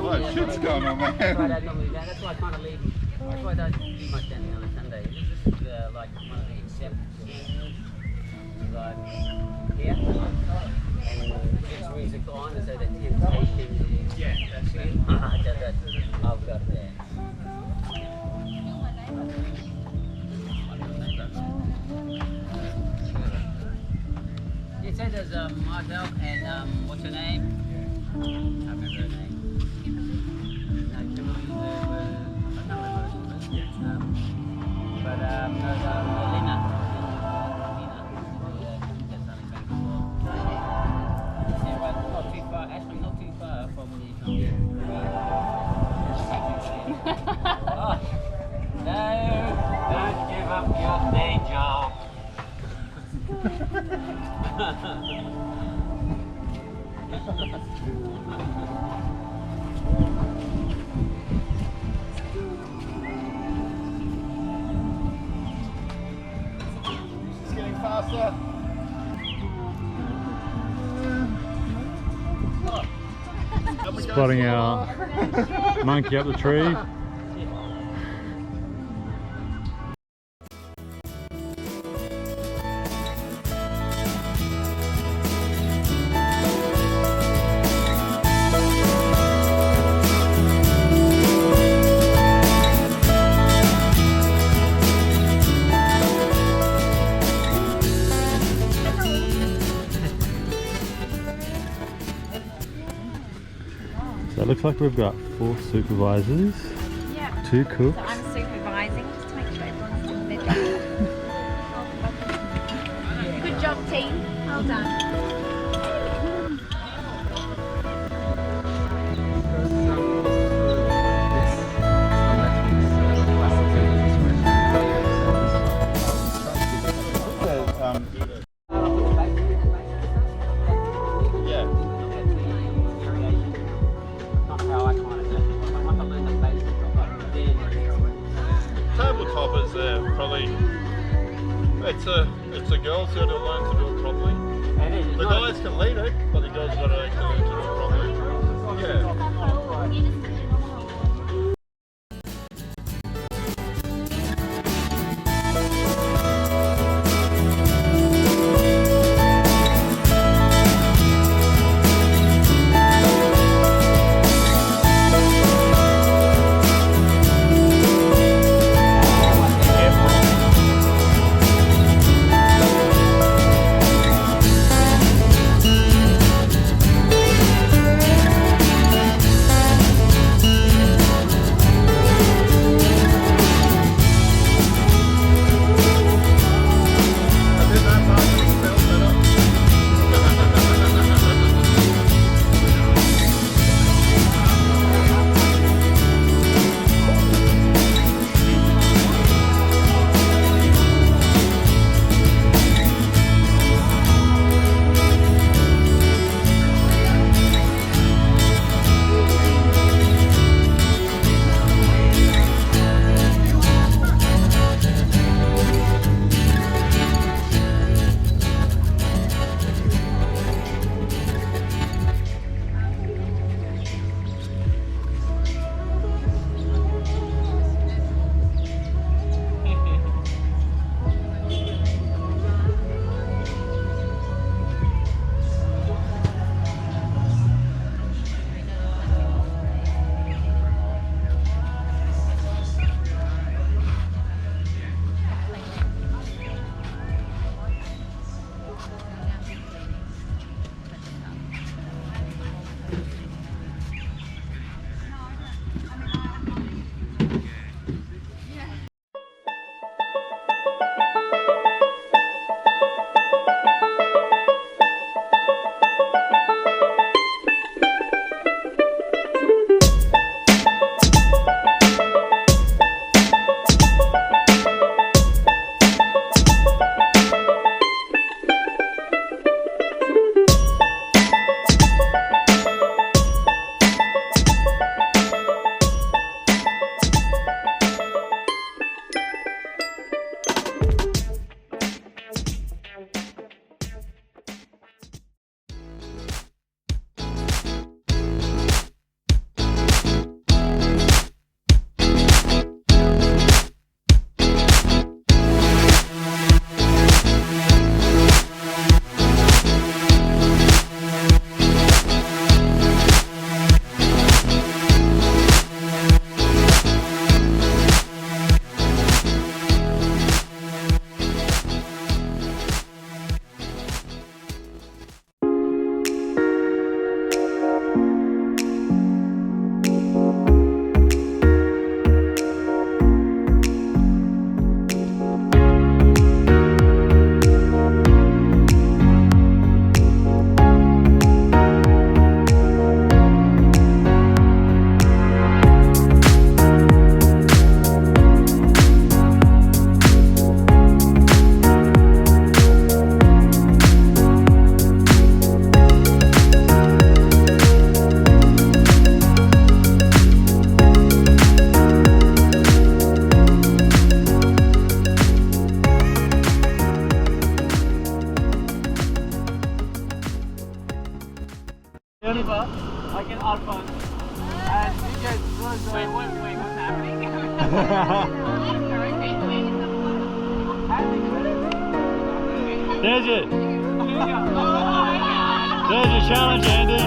lot of shit's going on, man. That's why I normally do. That's why I kind of leave. That's why I don't do much down there on a Sunday. This is like one of the exceptions. Like here, and gets music on, so the temptation is. Yeah, that's it. I've got that. It says there's myself and what's her name? I can't remember her name. No, Kimberly, I can't remember her name. But Lina. That's something back before. Yeah, right, not too far, actually not too far from where you come here. Oh, no, don't give up your day job. It's getting faster. Spotting our monkey up the tree. So it looks like we've got 4 supervisors, Yeah. 2 cooks. So I'm supervising just to make sure everyone's doing their job. Good job, team. Well done. Tabletoppers there, probably. It's the girls who have to learn to do it properly. The guys can lead it, but the girls got to actually learn to do it properly. Yeah. Jennifer, I get Alphonse, and you get Rosa. Wait, what's happening? There's it. There's your challenge, Andy.